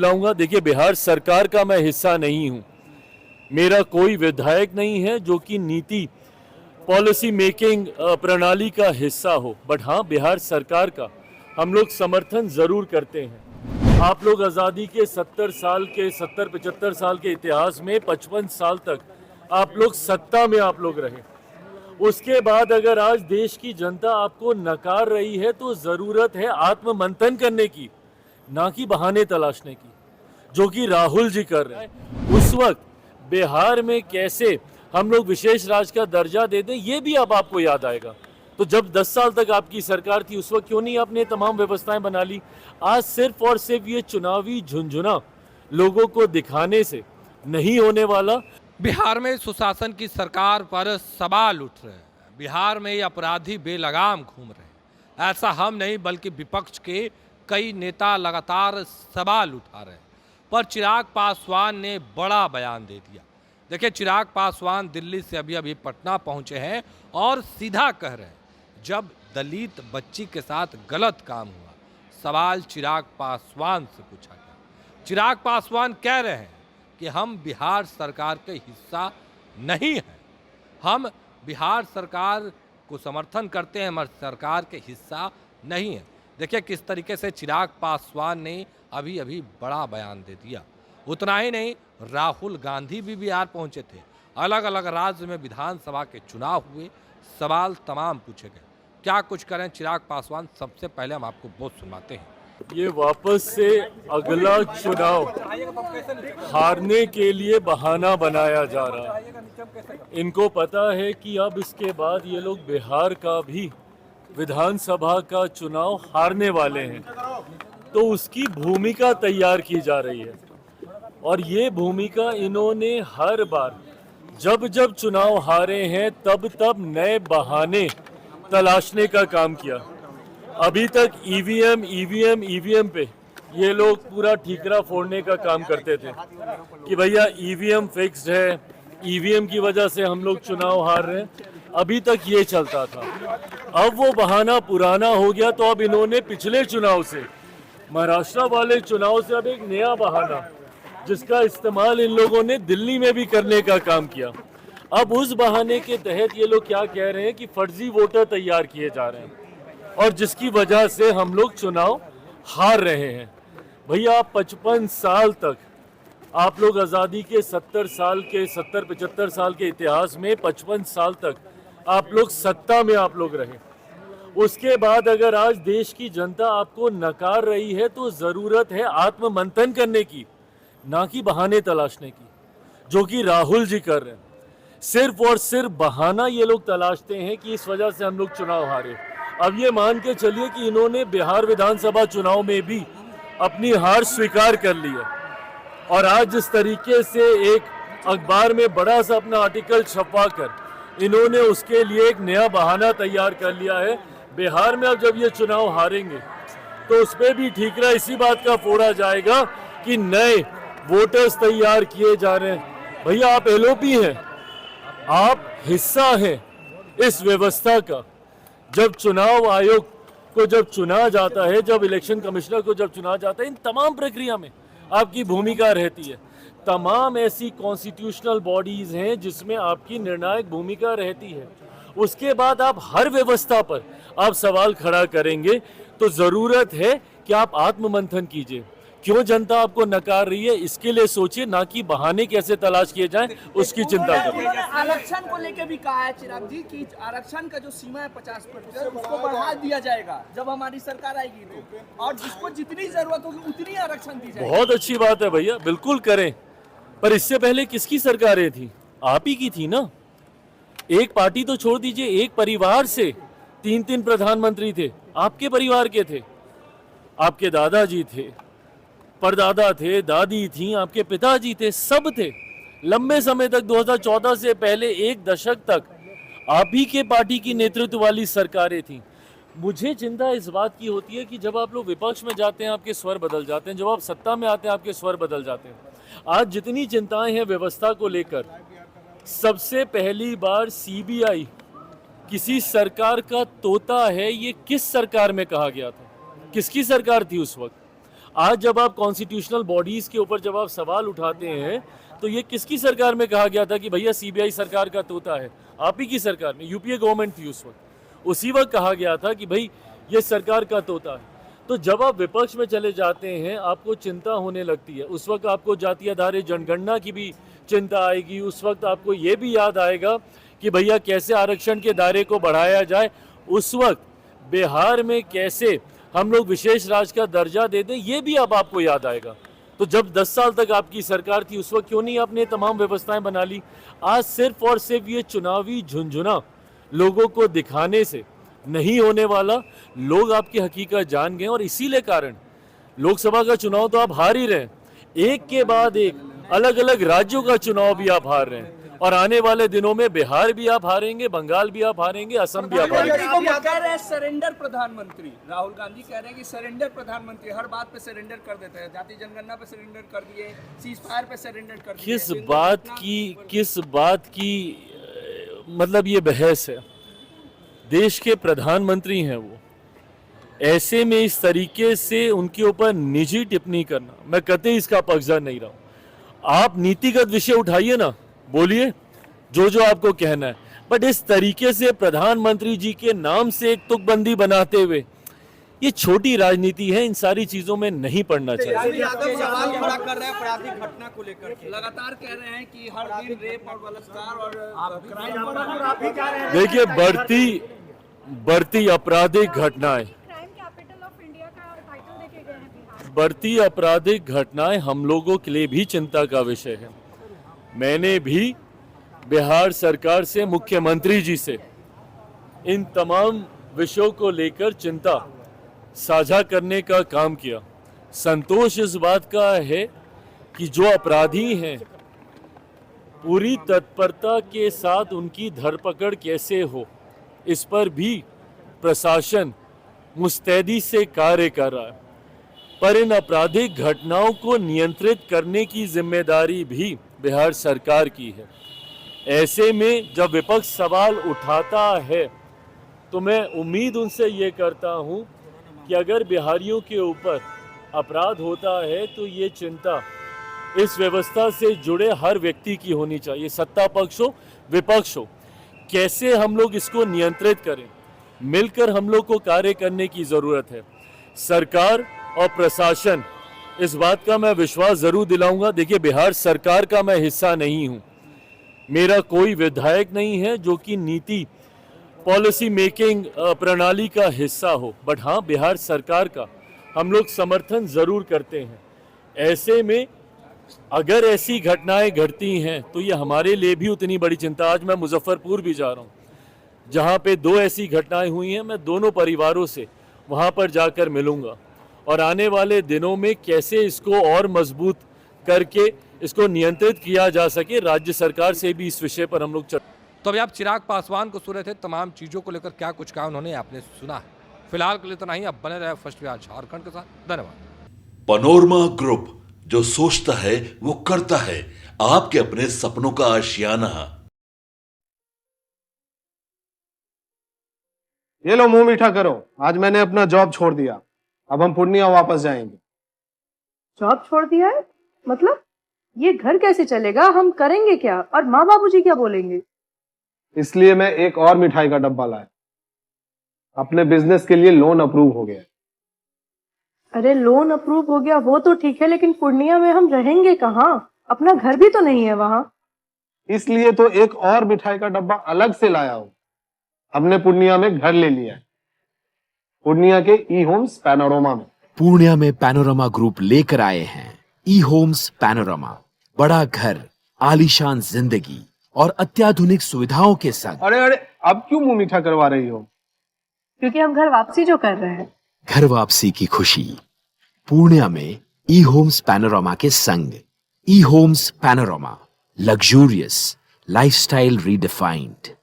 लाऊंगा। देखिए, बिहार सरकार का मैं हिस्सा नहीं हूं, मेरा कोई विधायक नहीं है जो कि नीति पॉलिसी मेकिंग प्रणाली का हिस्सा हो, बट हाँ, बिहार सरकार का हम लोग समर्थन जरूर करते हैं। आप लोग आज़ादी के 70-75 साल के इतिहास में 55 साल तक आप लोग सत्ता में आप लोग रहे। उसके बाद अगर आज देश की जनता आपको नकार रही है तो ज़रूरत है आत्ममंथन करने की, ना कि बहाने तलाशने की, जो कि राहुल जी कर रहे हैं। उस वक्त बिहार में कैसे हम लोग विशेष राज्य का दर्जा दे दें, ये भी अब आपको याद आएगा। तो जब 10 साल तक आपकी सरकार थी, उस वक्त क्यों नहीं आपने तमाम व्यवस्थाएं बना ली? आज सिर्फ और सिर्फ ये चुनावी झुंझुना लोगों को दिखाने से नहीं होने वाला। बिहार में सुशासन की सरकार पर सवाल उठ रहे हैं। बिहार में ये अपराधी बेलगाम घूम रहे हैं। ऐसा हम नहीं बल्कि विपक्ष के कई नेता लगातार सवाल उठा रहे हैं। पर चिराग पासवान ने बड़ा बयान दे दिया। देखिए, चिराग पासवान दिल्ली से अभी अभी पटना पहुंचे हैं और सीधा कह रहे हैं, जब दलित बच्ची के साथ गलत काम हुआ, सवाल चिराग पासवान से पूछा गया। चिराग पासवान कह रहे हैं कि हम बिहार सरकार के हिस्सा नहीं हैं, हम बिहार सरकार को समर्थन करते हैं, हमारे सरकार के हिस्सा नहीं है। देखिए किस तरीके से चिराग पासवान ने अभी अभी बड़ा बयान दे दिया। उतना ही नहीं, राहुल गांधी भी बिहार पहुंचे थे। अलग अलग राज्य में विधानसभा के चुनाव हुए, सवाल तमाम पूछे गए। क्या कुछ करें चिराग पासवान, सबसे पहले हम आपको बहुत सुनाते हैं। ये वापस से अगला चुनाव हारने के लिए बहाना बनाया जा रहा है। इनको पता है कि अब इसके बाद ये लोग बिहार का भी विधानसभा का चुनाव हारने वाले हैं, तो उसकी भूमिका तैयार की जा रही है। और ये भूमिका इन्होंने हर बार जब जब चुनाव हारे हैं तब तब नए बहाने तलाशने का काम किया। अभी तक ईवीएम पे ये लोग पूरा ठीकरा फोड़ने का काम करते थे कि भैया ईवीएम फिक्स्ड है, ईवीएम की वजह से हम लोग चुनाव हार रहे हैं। अभी तक ये चलता था। अब वो बहाना पुराना हो गया, तो अब इन्होंने पिछले चुनाव से, महाराष्ट्र वाले चुनाव से अब एक नया बहाना, जिसका इस्तेमाल इन लोगों ने दिल्ली में भी करने का काम किया। अब उस बहाने के तहत ये लोग क्या कह रहे हैं कि फर्जी वोटर तैयार किए जा रहे हैं और जिसकी वजह से हम लोग चुनाव हार रहे हैं। भैया 55 साल तक आप लोग आज़ादी के 70-75 साल के इतिहास में 55 साल तक आप लोग सत्ता में आप लोग रहे। उसके बाद अगर आज देश की जनता आपको नकार रही है तो ज़रूरत है आत्ममंथन करने की, ना कि बहाने तलाशने की, जो कि राहुल जी कर रहे हैं। सिर्फ और सिर्फ बहाना ये लोग तलाशते हैं कि इस वजह से हम लोग चुनाव हारे। अब ये मान के चलिए कि इन्होंने बिहार विधानसभा चुनाव में भी अपनी हार स्वीकार कर ली है, और आज जिस तरीके से एक अखबार में बड़ा सा अपना आर्टिकल छपवा कर इन्होंने उसके लिए एक नया बहाना तैयार कर लिया है। बिहार में अब जब ये चुनाव हारेंगे तो उस पर भी ठीकरा इसी बात का फोड़ा जाएगा कि नए वोटर्स तैयार किए जा रहे हैं। भैया, आप एलओपी हैं, आप हिस्सा हैं इस व्यवस्था का। जब चुनाव आयोग को जब चुना जाता है, जब इलेक्शन कमिश्नर को जब चुना जाता है, इन तमाम प्रक्रिया में आपकी भूमिका रहती है। तमाम ऐसी कॉन्स्टिट्यूशनल बॉडीज हैं जिसमें आपकी निर्णायक भूमिका रहती है। उसके बाद आप हर व्यवस्था पर आप सवाल खड़ा करेंगे, तो ज़रूरत है कि आप आत्ममंथन कीजिए। क्यों जनता आपको नकार रही है, इसके लिए सोचिए, ना कि बहाने कैसे तलाश किए जाएं उसकी चिंता करें। आरक्षण को लेकर भी कहा है चिराग जी कि आरक्षण का जो सीमा है 50%, उसको बढ़ा दिया जाएगा जब हमारी सरकार आएगी तो, और जिसको जितनी जरूरत होगी उतनी आरक्षण दी जाएगी। बहुत अच्छी बात है भैया, बिल्कुल करें। पर इससे पहले किसकी सरकारें थी? आप ही की थी ना। एक पार्टी तो छोड़ दीजिए, एक परिवार से 3-3 प्रधानमंत्री थे, आपके परिवार के थे। आपके दादाजी थे, परदादा थे, दादी थी, आपके पिताजी थे, सब थे। लंबे समय तक 2014 से पहले एक दशक तक आप ही के पार्टी की नेतृत्व वाली सरकारें थी। मुझे चिंता इस बात की होती है कि जब आप लोग विपक्ष में जाते हैं आपके स्वर बदल जाते हैं, जब आप सत्ता में आते हैं आपके स्वर बदल जाते हैं। आज जितनी चिंताएं हैं व्यवस्था को लेकर, सबसे पहली बार सीबीआई किसी सरकार का तोता है, ये किस सरकार में कहा गया था? किसकी सरकार थी उस वक्त? आज जब आप कॉन्स्टिट्यूशनल बॉडीज के ऊपर जब आप सवाल उठाते हैं तो ये किसकी सरकार में कहा गया था कि भैया सीबीआई सरकार का तोता है? आप ही की सरकार में, यूपीए गवर्नमेंट थी उस वक्त, उसी वक्त कहा गया था कि भाई ये सरकार का तोता है। तो जब आप विपक्ष में चले जाते हैं आपको चिंता होने लगती है। उस वक्त आपको जातीय आधारित जनगणना की भी चिंता आएगी, उस वक्त आपको ये भी याद आएगा कि भैया कैसे आरक्षण के दायरे को बढ़ाया जाए, उस वक्त बिहार में कैसे हम लोग विशेष राज्य का दर्जा दे दें, ये भी अब आपको याद आएगा। तो जब 10 साल तक आपकी सरकार थी उस वक्त क्यों नहीं आपने तमाम व्यवस्थाएं बना ली? आज सिर्फ और सिर्फ ये चुनावी झुंझुना लोगों को दिखाने से नहीं होने वाला। लोग आपकी हकीकत जान गए और इसीलिए कारण लोकसभा का चुनाव तो आप हार ही रहे हैं, एक के बाद एक अलग अलग राज्यों का चुनाव भी आप हार रहे हैं और आने वाले दिनों में बिहार भी आप हारेंगे, बंगाल भी आप हारेंगे, असम भी आप हारेंगे। आप कह रहे हैं सरेंडर प्रधानमंत्री, राहुल गांधी कह रहे हैं कि सरेंडर प्रधानमंत्री, हर बात पे सरेंडर कर देते हैं, जाति जनगणना पे सरेंडर कर दिए, सीज फायर पे सरेंडर कर दिए। किस बात की मतलब ये बहस है? देश के प्रधानमंत्री हैं वो, ऐसे में इस तरीके से उनके ऊपर निजी टिप्पणी करना, मैं कतई इसका पक्षधर नहीं रहा हूं। आप नीतिगत विषय उठाइए ना, बोलिए जो आपको कहना है, बट इस तरीके से प्रधानमंत्री जी के नाम से एक तुकबंदी बनाते हुए, ये छोटी राजनीति है, इन सारी चीजों में नहीं पड़ना चाहिए। सवाल खड़ा कर रहे हैं आपराधिक घटना को लेकर, लगातार कह रहे हैं कि हर दिन रेप और बलात्कार और क्राइम। देखिए बढ़ती आपराधिक घटनाएं, बढ़ती आपराधिक घटनाएं हम लोगों के लिए भी चिंता का विषय है। मैंने भी बिहार सरकार से, मुख्यमंत्री जी से इन तमाम विषयों को लेकर चिंता साझा करने का काम किया। संतोष इस बात का है कि जो अपराधी हैं पूरी तत्परता के साथ उनकी धरपकड़ कैसे हो, इस पर भी प्रशासन मुस्तैदी से कार्य कर रहा है। पर इन आपराधिक घटनाओं को नियंत्रित करने की जिम्मेदारी भी बिहार सरकार की है। ऐसे में जब विपक्ष सवाल उठाता है तो मैं उम्मीद उनसे ये करता हूँ कि अगर बिहारियों के ऊपर अपराध होता है तो ये चिंता इस व्यवस्था से जुड़े हर व्यक्ति की होनी चाहिए, सत्ता पक्ष हो विपक्ष हो। कैसे हम लोग इसको नियंत्रित करें, मिलकर हम लोग को कार्य करने की ज़रूरत है। सरकार और प्रशासन, इस बात का मैं विश्वास ज़रूर दिलाऊंगा। देखिए, बिहार सरकार का मैं हिस्सा नहीं हूँ, मेरा कोई विधायक नहीं है जो कि नीति पॉलिसी मेकिंग प्रणाली का हिस्सा हो, बट हाँ, बिहार सरकार का हम लोग समर्थन ज़रूर करते हैं। ऐसे में अगर ऐसी घटनाएं घटती हैं तो ये हमारे लिए भी उतनी बड़ी चिंता। आज मैं मुजफ्फरपुर भी जा रहा हूँ जहाँ पे 2 ऐसी घटनाएं हुई हैं, मैं दोनों परिवारों से वहाँ पर जाकर मिलूँगा और आने वाले दिनों में कैसे इसको और मजबूत करके इसको नियंत्रित किया जा सके, राज्य सरकार से भी इस विषय पर हम लोग तो अभी आप चिराग पासवान को सुन रहे थे, तमाम चीज़ों को लेकर क्या कुछ कहा उन्होंने आपने सुना है। फिलहाल के लिए इतना ही, अब बने रहे फर्स्ट बिहार झारखंड के साथ। धन्यवाद। पनोरमा ग्रुप, जो सोचता है वो करता है, आपके अपने सपनों का आशियाना। ये लो, मुंह मीठा करो, आज मैंने अपना जॉब छोड़ दिया, अब हम पूर्णिया वापस जाएंगे। जॉब छोड़ दिया है? मतलब ये घर कैसे चलेगा, हम करेंगे क्या और माँ बाबूजी क्या बोलेंगे? इसलिए मैं एक और मिठाई का डब्बा लाया, अपने बिजनेस के लिए लोन अप्रूव हो गया। अरे लोन अप्रूव हो गया वो तो ठीक है, लेकिन पूर्णिया में हम रहेंगे कहाँ? अपना घर भी तो नहीं है वहाँ। इसलिए तो एक और मिठाई का डब्बा अलग से लाया हूँ। हमने पूर्णिया में घर ले लिया है, पूर्णिया के ई होम्स पैनोरमा में। पूर्णिया में पैनोरमा ग्रुप लेकर आए हैं ई होम्स पैनोरमा। बड़ा घर, आलीशान जिंदगी और अत्याधुनिक सुविधाओं के संग। अरे अब क्यों मुंह मीठा करवा रही हो? क्योंकि हम घर वापसी जो कर रहे हैं। घर वापसी की खुशी पूर्णिया में ई होम्स पैनोरमा के संग। ई Homes Panorama, luxurious lifestyle redefined.